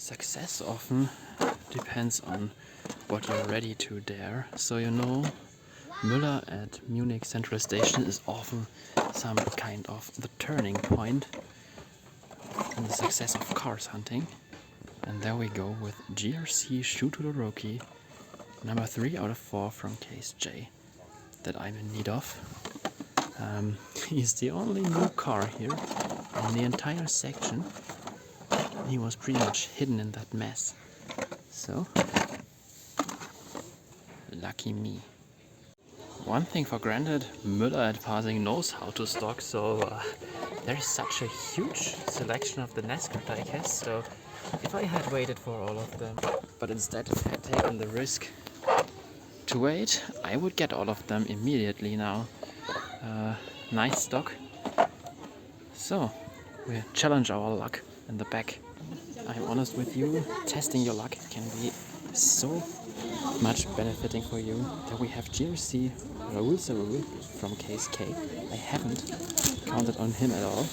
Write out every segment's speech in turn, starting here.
Success often depends on what you're ready to dare. So you know, Müller at Munich Central Station is often some kind of the turning point in the success of cars hunting. And there we go with GRC Shu Todoroki, number 3 out of 4 from Case J, that I'm in need of. He's the only new car here in the entire section. He was pretty much hidden in that mess. So, lucky me. One thing for granted, Müller at Parsing knows how to stock, so there is such a huge selection of the NASCAR diecasts. So if I had waited for all of them, but instead had taken the risk to wait, I would get all of them immediately now. Nice stock. So we challenge our luck in the back. I'm honest with you, testing your luck can be so much benefiting for you. That we have GRC Raoul Sarul from Case K. I haven't counted on him at all.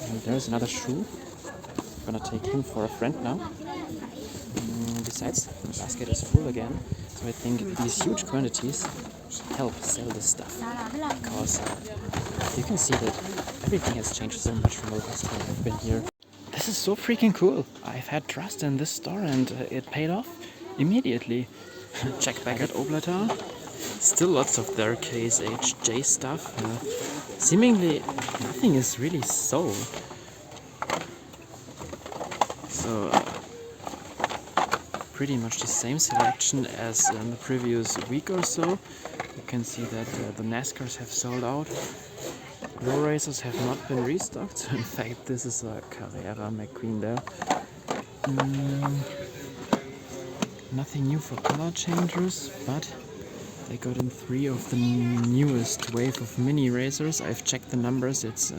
And there's another shoe. I'm gonna take him for a friend now. Besides, the basket is full again, so I think these huge quantities help sell this stuff, because you can see that everything has changed so much from the last time I've been here. This is so freaking cool. I've had trust in this store and it paid off immediately. Check back at Oblatar. Still lots of their Case HJ stuff. Seemingly nothing is really sold. So pretty much the same selection as in the previous week or so. You can see that the NASCARs have sold out. Glow Racers have not been restocked. In fact, this is a Carrera McQueen there. Nothing new for color changers, but they got in 3 of the newest wave of mini racers. I've checked the numbers, it's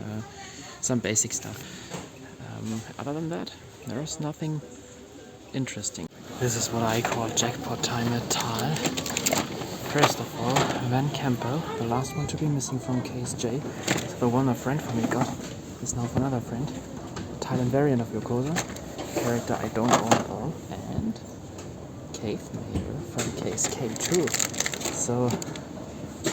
some basic stuff. Other than that, there's nothing interesting. This is what I call jackpot time at Thal. First of all, Van Campbell, the last one to be missing from Case J. So the one a friend from me got is now for another friend. Thailand variant of Yokoza, character I don't own at all, and Cave Mayor from Case K2. So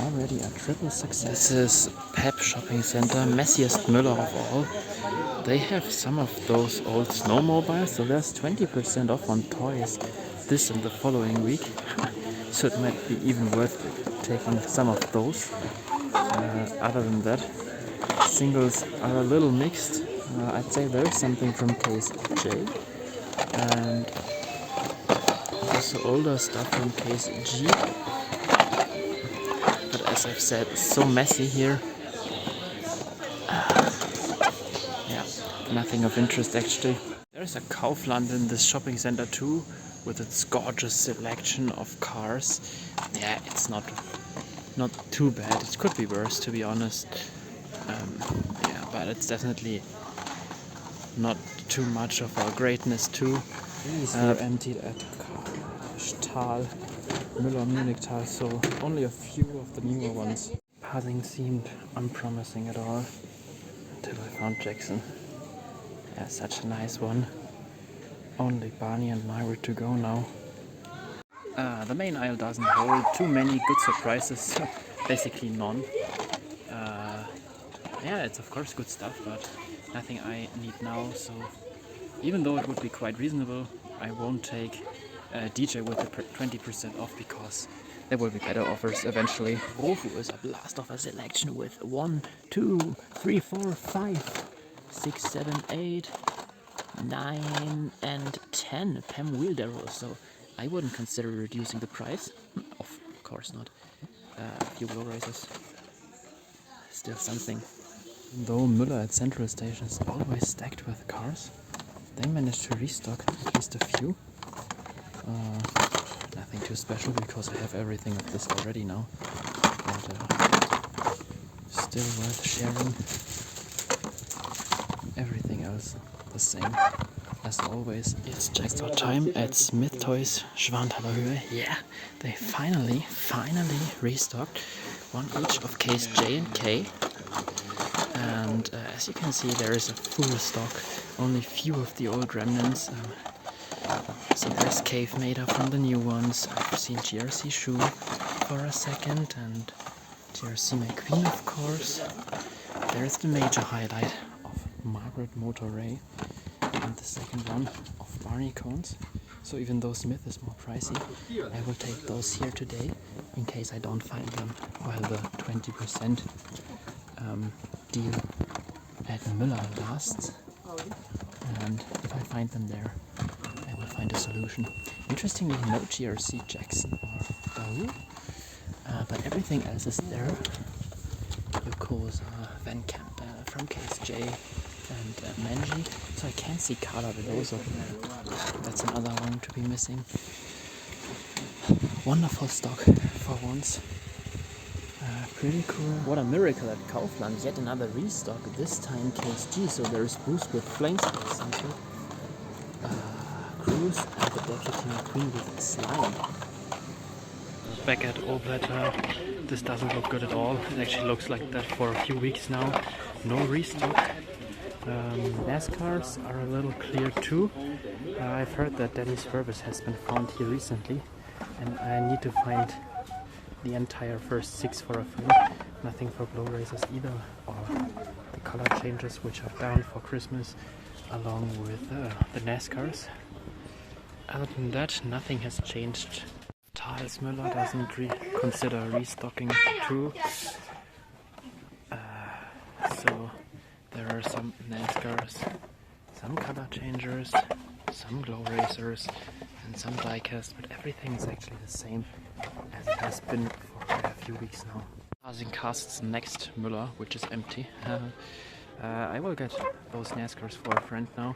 already a triple success. This is Pep Shopping Center, messiest Müller of all. They have some of those old snowmobiles, so there's 20% off on toys this and the following week. So it might be even worth taking some of those. Other than that, singles are a little mixed. I'd say there's something from Case J, and also older stuff from Case G. But as I've said, it's so messy here. Yeah, nothing of interest actually. There's a Kaufland in this shopping center too, with its gorgeous selection of cars. Yeah, it's not too bad. It could be worse, to be honest. Yeah, but it's definitely not too much of a greatness too. These were emptied at Thal, Müller Munich Thal, so only a few of the newer ones. Parsing seemed unpromising at all until I found Jackson. Yeah, such a nice one. Only Barney and Margaret to go now. The main aisle doesn't hold too many good surprises, basically none. Yeah, it's of course good stuff, but nothing I need now, so even though it would be quite reasonable, I won't take DJ with the 20% off, because there will be better offers eventually. Rofu is a blast of a selection with 1, 2, 3, 4, 5, 6, 7, 8, 9 and 10 PEM wheelbarrows, so I wouldn't consider reducing the price. Of course not. A few glow racers. Still something. Though Müller at Central Station is always stacked with cars, they managed to restock at least a few. Nothing too special, because I have everything of this already now. But still worth sharing. Everything else the same as always. It's jackpot time at Smith Toys Schwanthaler Höhe. Yeah, they finally restocked one each of Case J and K. And as you can see, there is a full stock. Only few of the old remnants. So there's Cave Mater from the new ones. I've seen GRC Shoe for a second, and GRC McQueen, of course. There's the major highlight of Margaret Motorray, and the second one of Barney Cones. So even though Smith is more pricey, I will take those here today in case I don't find them while the 20% deal at Müller lasts. And if I find them there, I will find a solution. Interestingly, no GRC Jackson or Daewoo, but everything else is there. Yokoza, Van Camp from KSJ, and Manji. So I can't see Carla Veloso. That's another one to be missing. Wonderful stock for once. Pretty cool. What a miracle at Kaufland. Yet another restock, this time KSG. So there is Boost with Flame Spray Center, Cruise, and the Deputy McQueen with Slime. Back at Obletter. This doesn't look good at all. It actually looks like that for a few weeks now. No restock. NASCARs are a little clear too. I've heard that Danny's Purvis has been found here recently, and I need to find the entire first 6 for a film. Nothing for Blow Racers either, or the color changes which are down for Christmas, along with the NASCARs. Other than that, nothing has changed. Thales Müller doesn't consider restocking too. So there are some NASCARs, some color changers, some Glow Racers, and some Diecasts, but everything is actually the same as it has been for quite a few weeks now. Passing Cast's next Müller, which is empty. I will get those NASCARs for a friend now.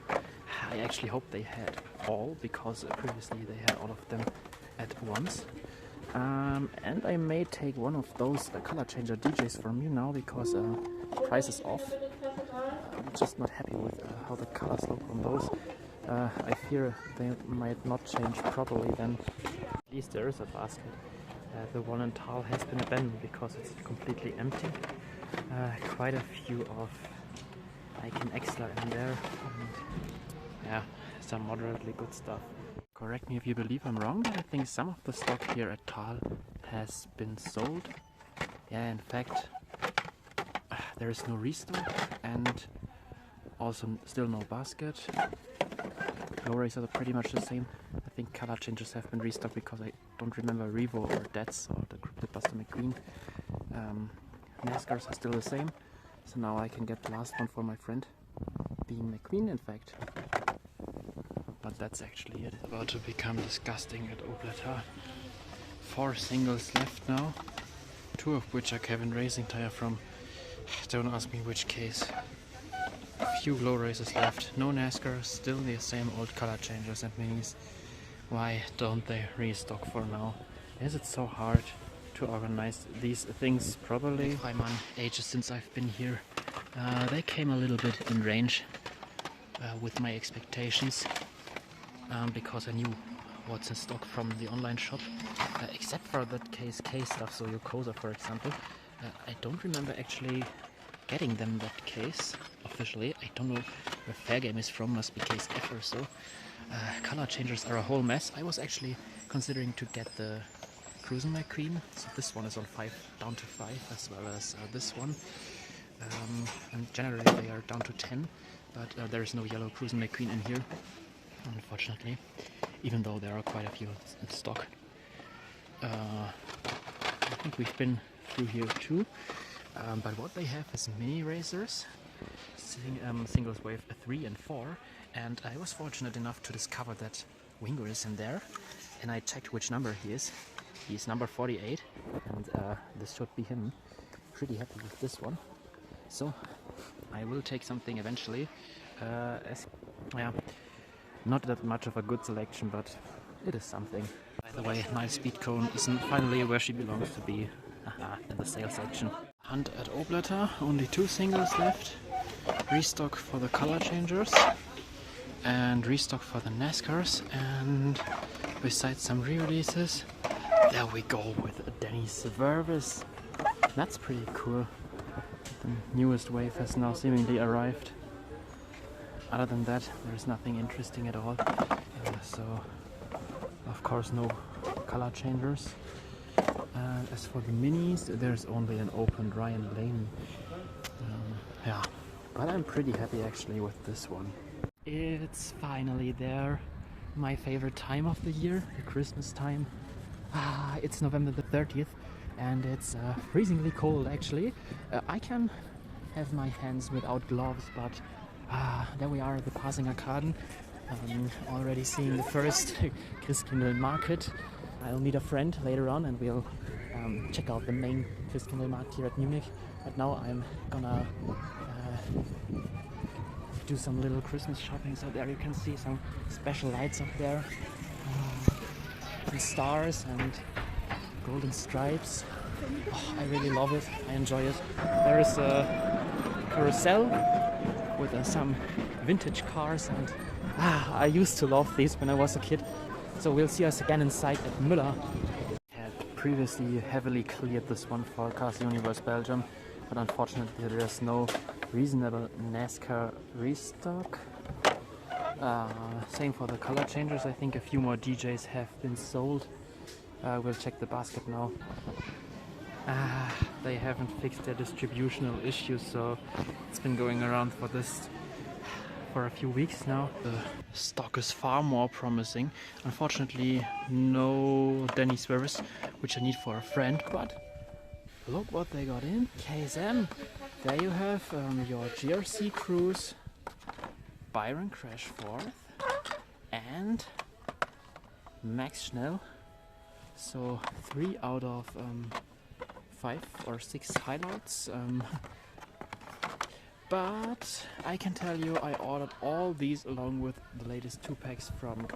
I actually hope they had all, because previously they had all of them at once. And I may take one of those color changer DJs from you now, because price is off. I'm just not happy with how the colors look on those. I fear they might not change properly then. At least there is a basket. The one in Tal has been abandoned because it's completely empty. Quite a few of Icon Extra in there, and yeah, some moderately good stuff. Correct me if you believe I'm wrong, but I think some of the stock here at Tal has been sold. Yeah, in fact, there is no restock, and also still no basket. Glow Racers are pretty much the same. I think color changes have been restocked because I don't remember Revo or Dets or the Cryptid Buster McQueen. NASCARs are still the same, so now I can get the last one for my friend, being McQueen in fact. But that's actually it. About to become disgusting at Obletter. 4 singles left now, 2 of which are Kevin Racing Tire from, don't ask me which case. A few Glow Racers left, no NASCAR, still the same old color changers and minis. Why don't they restock for now? Is it so hard to organize these things properly? Freimann, ages since I've been here. They came a little bit in range with my expectations, because I knew what's in stock from the online shop, except for that KSK stuff, so Yokoza for example. I don't remember actually getting them that case officially. I don't know where Fair Game is from, must be KSF or so. Color changers are a whole mess. I was actually considering to get the Cruisin' McQueen, so this one is on 5, down to 5, as well as this one. And generally they are down to 10, but there is no yellow Cruisin' McQueen in here, unfortunately, even though there are quite a few in stock. I think we've been through here too, but what they have is mini racers, singles wave 3 and 4, and I was fortunate enough to discover that Wingo is in there, and I checked which number he is. He's number 48, and this should be him. Pretty happy with this one, so I will take something eventually. Yeah, not that much of a good selection, but it is something. By the way, my speed cone is finally where she belongs to be, in the sale section. Hunt at Obletter, only 2 singles left. Restock for the color changers, and restock for the NASCARs, and besides some re-releases, there we go with Danny Swervis. That's pretty cool. The newest wave has now seemingly arrived. Other than that, there's nothing interesting at all. So of course no color changers. And as for the minis, there's only an open Ryan Blaney. Yeah, but I'm pretty happy actually with this one. It's finally there. My favorite time of the year, the Christmas time. It's November the 30th and it's freezingly cold actually. I can have my hands without gloves, but there we are at the Passing-Arkaden. Already seeing the first Christkindl market. I'll meet a friend later on and we'll check out the main Christkindl market here at Munich. But now I'm gonna do some little Christmas shopping. So there you can see some special lights up there, and stars and golden stripes. Oh, I really love it. I enjoy it. There is a carousel with some vintage cars, and I used to love these when I was a kid. So we'll see us again inside at Müller. Had previously heavily cleared this one for Cars Universe Belgium, but unfortunately there's no reasonable NASCAR restock. Same for the color changers. I think a few more DJs have been sold. We'll check the basket now. They haven't fixed their distributional issues, so it's been going around for a few weeks now. The stock is far more promising. Unfortunately, no Denny Swerves, which I need for a friend, but look what they got in. KSM. There you have your GRC Cruise, Byron Crash 4th, and Max Schnell. So 3 out of 5 or 6 highlights. But I can tell you I ordered all these along with the latest 2-packs from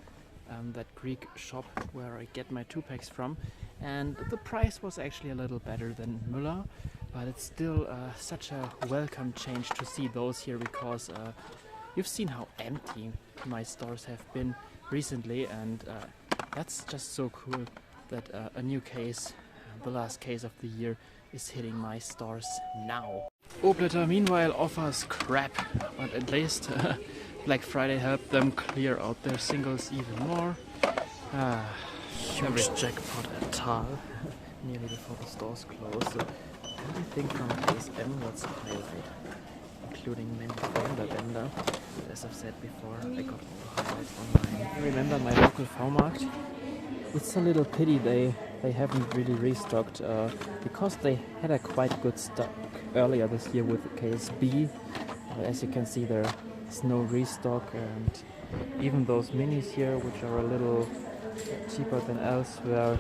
that Greek shop where I get my 2-packs from, and the price was actually a little better than Müller, but it's still such a welcome change to see those here, because you've seen how empty my stores have been recently, and that's just so cool that a new case, the last case of the year, is hitting my stores now. Obletter meanwhile offers crap, but at least Black Friday helped them clear out their singles even more. Huge jackpot at Tal, nearly before the stores close. So everything from KSM was a highlight, including many Fender Bender. As I've said before, I got all the highlights online. I remember my local V-Markt. It's a little pity they haven't really restocked, because they had a quite good stock earlier this year with KSB. As you can see, there's no restock, and even those minis here, which are a little cheaper than elsewhere,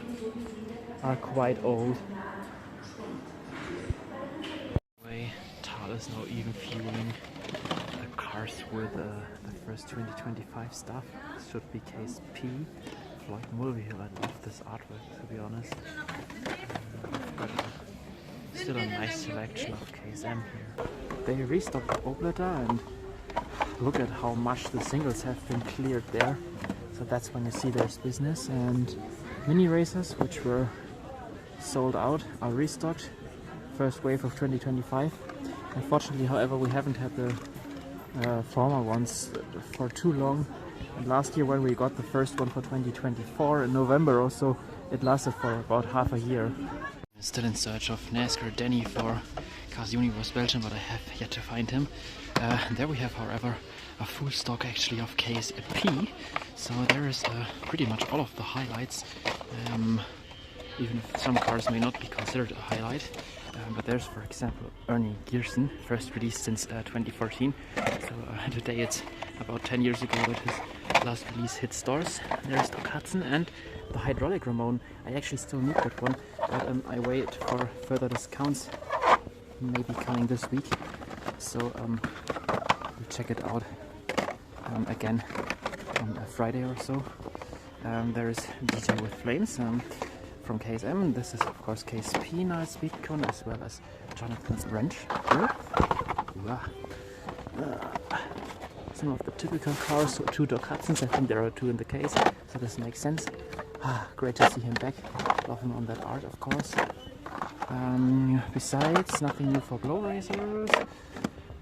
are quite old. Anyway, Tal is now even fueling the cars with the first 2025 stuff. This should be KSP. Floyd Mulvihill, I love this artwork, to be honest. But still a nice selection of KSM here. They restocked the Obletter, and look at how much the singles have been cleared there. So that's when you see there's business. And mini racers, which were sold out, are restocked. First wave of 2025. Unfortunately, however, we haven't had the former ones for too long. And last year when we got the first one for 2024 in November or so, it lasted for about half a year. Still in search of NASCAR Denny for Cars Universe Belgium, but I have yet to find him. There we have, however, a full stock actually of KSP, so there is pretty much all of the highlights, even if some cars may not be considered a highlight. But there's, for example, Ernie Giersen, first released since 2014, so today it's about 10 years ago that his last release hit stores. There's Doc Hudson and the Hydraulic Ramon. I actually still need that one, but I wait for further discounts, maybe coming this week, so we'll check it out again on a Friday or so. There is DJ with Flames from KSM. This is of course KSP Night Speedcon, as well as Jonathan's Wrench. Some of the typical cars, so 2 Doc Hudsons, I think there are 2 in the case, so this makes sense. Great to see him back, love him on that art of course. Besides, nothing new for Glow Racers.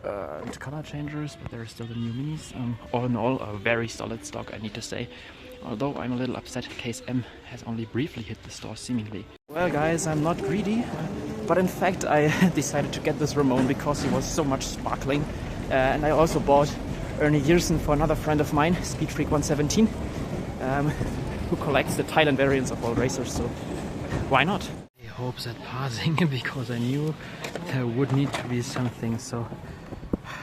and color changers, but there are still the new minis. All in all, a very solid stock, I need to say. Although I'm a little upset Case M has only briefly hit the store, seemingly. Well guys, I'm not greedy, but in fact I decided to get this Ramon because he was so much sparkling. And I also bought Ernie Yerson for another friend of mine, Speed Freak 117, who collects the Thailand variants of all racers, so why not? I hope that passing because I knew there would need to be something. So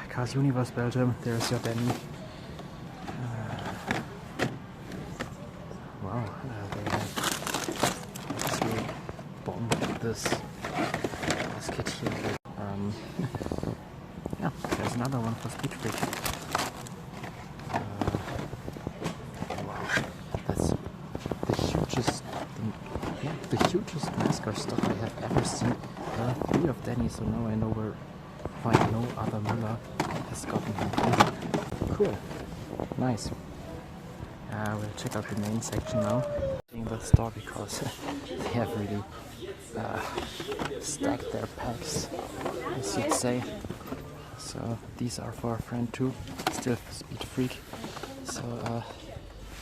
Cars Universe Belgium, there's your Danny. Wow, they have absolutely bombed this basket here. Yeah, there's another one for Speed Freak. Wow, that's the hugest NASCAR stock I have ever seen. There are 3 of Danny, so now I know why no other Müller has gotten him. Cool, nice. We'll check out the main section now in the store because they have really stacked their packs, as you'd say. So these are for a friend too, still Speed Freak. So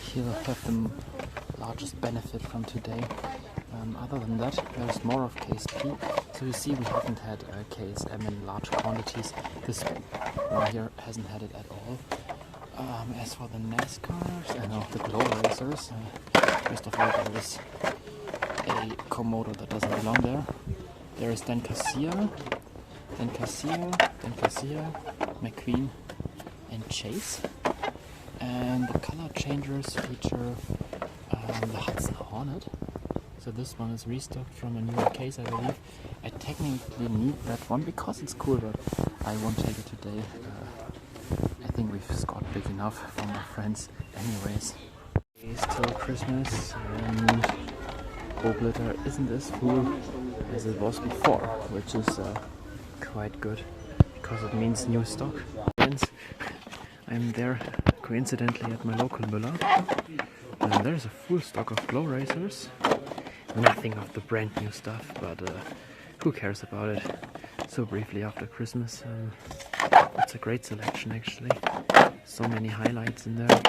he'll have the largest benefit from today. Other than that, there's more of Case P. So you see we haven't had Case M in large quantities. This one here hasn't had it at all. As for the NASCARs, the Glow Racers, first of all there is a Komodo that doesn't belong there. There is then Cassia, McQueen and Chase. And the color changers feature the Hudson Hornet. So this one is restocked from a newer case, I believe. I technically need that one because it's cool, but I won't take it today. I think we've scored big enough from our friends anyways. It's till Christmas and Glitter isn't as full as it was before, which is quite good because it means new stock. Friends, I'm there coincidentally at my local Müller and there's a full stock of Glow Racers. Nothing of the brand new stuff, but who cares about it? So briefly after Christmas, it's a great selection actually. So many highlights in there.